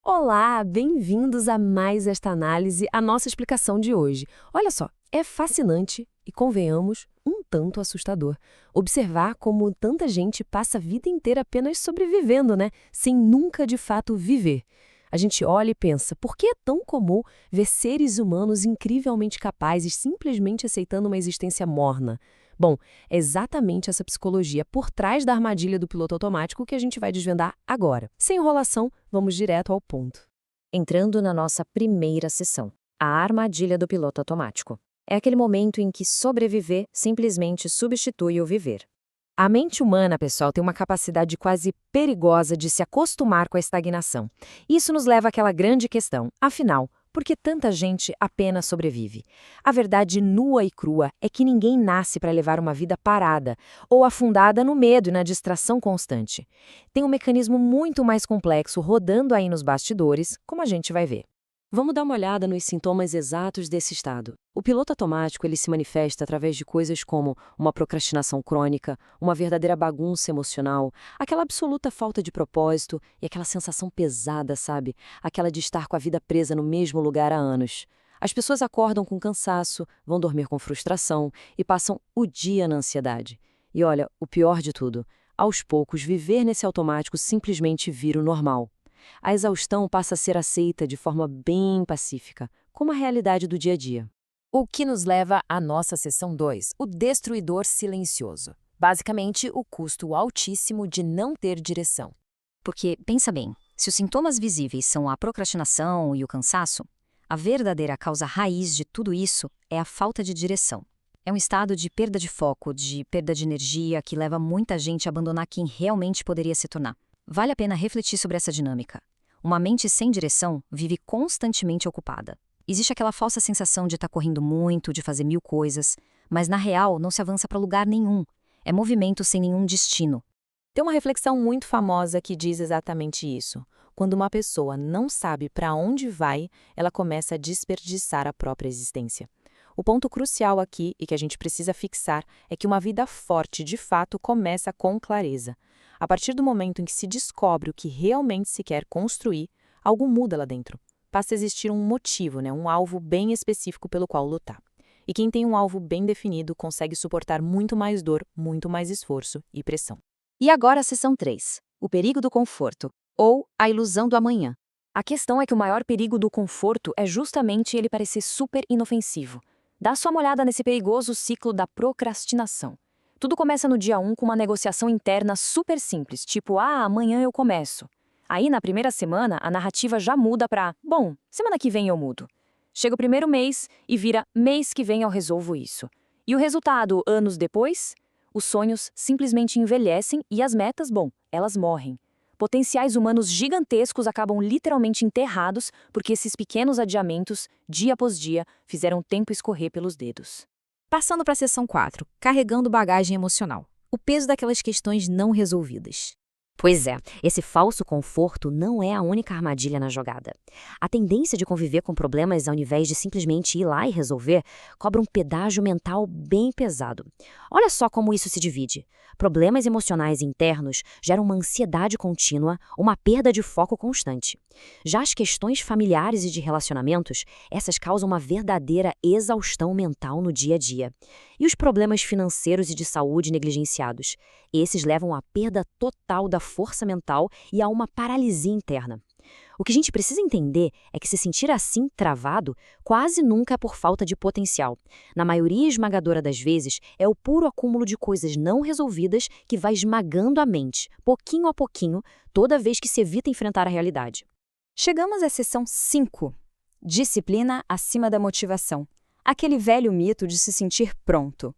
Olá, bem-vindos a mais esta análise, a nossa explicação de hoje. Olha só, é fascinante e, convenhamos, um tanto assustador observar como tanta gente passa a vida inteira apenas sobrevivendo, né? Sem nunca de fato viver. A gente olha e pensa, por que é tão comum ver seres humanos incrivelmente capazes simplesmente aceitando uma existência morna? Bom, é exatamente essa psicologia por trás da armadilha do piloto automático que a gente vai desvendar agora. Sem enrolação, vamos direto ao ponto. Entrando na nossa primeira sessão, a armadilha do piloto automático. É aquele momento em que sobreviver simplesmente substitui o viver. A mente humana, pessoal, tem uma capacidade quase perigosa de se acostumar com a estagnação. Isso nos leva àquela grande questão, afinal, por que tanta gente apenas sobrevive? A verdade nua e crua é que ninguém nasce para levar uma vida parada ou afundada no medo e na distração constante. Tem um mecanismo muito mais complexo rodando aí nos bastidores, como a gente vai ver. Vamos dar uma olhada nos sintomas exatos desse estado. O piloto automático ele se manifesta através de coisas como uma procrastinação crônica, uma verdadeira bagunça emocional, aquela absoluta falta de propósito e aquela sensação pesada, sabe? Aquela de estar com a vida presa no mesmo lugar há anos. As pessoas acordam com cansaço, vão dormir com frustração e passam o dia na ansiedade. E olha, o pior de tudo, aos poucos viver nesse automático simplesmente vira o normal. A exaustão passa a ser aceita de forma bem pacífica, como a realidade do dia a dia. O que nos leva à nossa sessão 2, o destruidor silencioso. Basicamente, o custo altíssimo de não ter direção. Porque, pensa bem, se os sintomas visíveis são a procrastinação e o cansaço, a verdadeira causa raiz de tudo isso é a falta de direção. É um estado de perda de foco, de perda de energia que leva muita gente a abandonar quem realmente poderia se tornar. Vale a pena refletir sobre essa dinâmica. Uma mente sem direção vive constantemente ocupada. Existe aquela falsa sensação de estar correndo muito, de fazer mil coisas, mas na real não se avança para lugar nenhum. É movimento sem nenhum destino. Tem uma reflexão muito famosa que diz exatamente isso. Quando uma pessoa não sabe para onde vai, ela começa a desperdiçar a própria existência. O ponto crucial aqui, e que a gente precisa fixar, é que uma vida forte, de fato, começa com clareza. A partir do momento em que se descobre o que realmente se quer construir, algo muda lá dentro. Passa a existir um motivo, um alvo bem específico pelo qual lutar. E quem tem um alvo bem definido consegue suportar muito mais dor, muito mais esforço e pressão. E agora a sessão 3, o perigo do conforto, ou a ilusão do amanhã. A questão é que o maior perigo do conforto é justamente ele parecer super inofensivo. Dá só uma olhada nesse perigoso ciclo da procrastinação. Tudo começa no dia 1 com uma negociação interna super simples, tipo, amanhã eu começo. Aí, na primeira semana, a narrativa já muda para, bom, semana que vem eu mudo. Chega o primeiro mês e vira, mês que vem eu resolvo isso. E o resultado, anos depois? Os sonhos simplesmente envelhecem e as metas, bom, elas morrem. Potenciais humanos gigantescos acabam literalmente enterrados porque esses pequenos adiamentos, dia após dia, fizeram o tempo escorrer pelos dedos. Passando para a sessão 4, carregando bagagem emocional. O peso daquelas questões não resolvidas. Pois é, esse falso conforto não é a única armadilha na jogada. A tendência de conviver com problemas ao invés de simplesmente ir lá e resolver cobra um pedágio mental bem pesado. Olha só como isso se divide. Problemas emocionais internos geram uma ansiedade contínua, uma perda de foco constante. Já as questões familiares e de relacionamentos, essas causam uma verdadeira exaustão mental no dia a dia. E os problemas financeiros e de saúde negligenciados? Esses levam à perda total da força mental e a uma paralisia interna. O que a gente precisa entender é que se sentir assim travado quase nunca é por falta de potencial. Na maioria esmagadora das vezes, é o puro acúmulo de coisas não resolvidas que vai esmagando a mente, pouquinho a pouquinho, toda vez que se evita enfrentar a realidade. Chegamos à sessão 5. Disciplina acima da motivação. Aquele velho mito de se sentir pronto.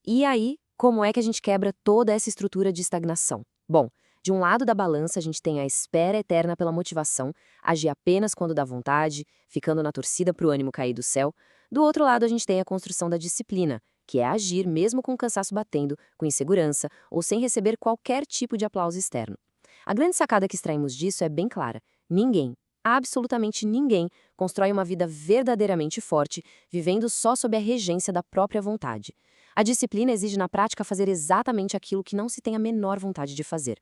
E aí, como é que a gente quebra toda essa estrutura de estagnação? Bom, de um lado da balança a gente tem a espera eterna pela motivação, agir apenas quando dá vontade, ficando na torcida para o ânimo cair do céu. Do outro lado a gente tem a construção da disciplina, que é agir mesmo com o cansaço batendo, com insegurança ou sem receber qualquer tipo de aplauso externo. A grande sacada que extraímos disso é bem clara. Ninguém, absolutamente ninguém, constrói uma vida verdadeiramente forte, vivendo só sob a regência da própria vontade. A disciplina exige na prática fazer exatamente aquilo que não se tem a menor vontade de fazer.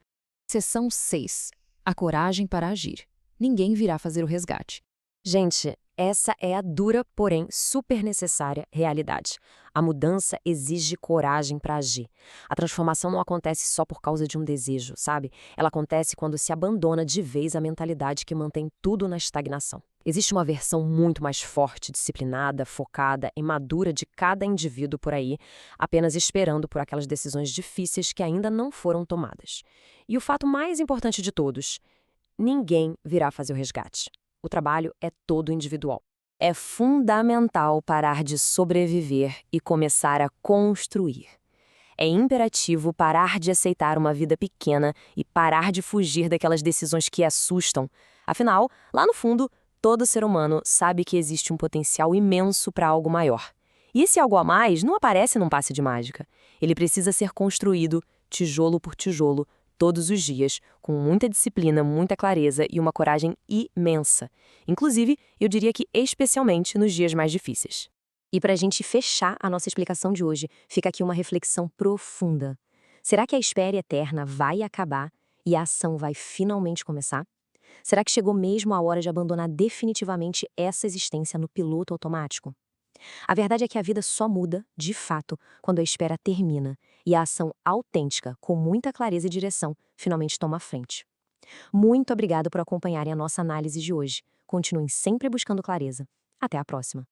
Seção 6. A coragem para agir. ninguém virá fazer o resgate. Gente, essa é a dura, porém super necessária realidade. A mudança exige coragem para agir. A transformação não acontece só por causa de um desejo, sabe? Ela acontece quando se abandona de vez a mentalidade que mantém tudo na estagnação. Existe uma versão muito mais forte, disciplinada, focada e madura de cada indivíduo por aí, apenas esperando por aquelas decisões difíceis que ainda não foram tomadas. E o fato mais importante de todos: ninguém virá fazer o resgate. O trabalho é todo individual. É fundamental parar de sobreviver e começar a construir. É imperativo parar de aceitar uma vida pequena e parar de fugir daquelas decisões que assustam. Afinal, lá no fundo, todo ser humano sabe que existe um potencial imenso para algo maior. E esse algo a mais não aparece num passe de mágica. Ele precisa ser construído, tijolo por tijolo, todos os dias, com muita disciplina, muita clareza e uma coragem imensa. Inclusive, eu diria que especialmente nos dias mais difíceis. E para a gente fechar a nossa explicação de hoje, fica aqui uma reflexão profunda. Será que a espera eterna vai acabar e a ação vai finalmente começar? Será que chegou mesmo a hora de abandonar definitivamente essa existência no piloto automático? A verdade é que a vida só muda, de fato, quando a espera termina e a ação autêntica, com muita clareza e direção, finalmente toma a frente. Muito obrigada por acompanharem a nossa análise de hoje. Continuem sempre buscando clareza. Até a próxima.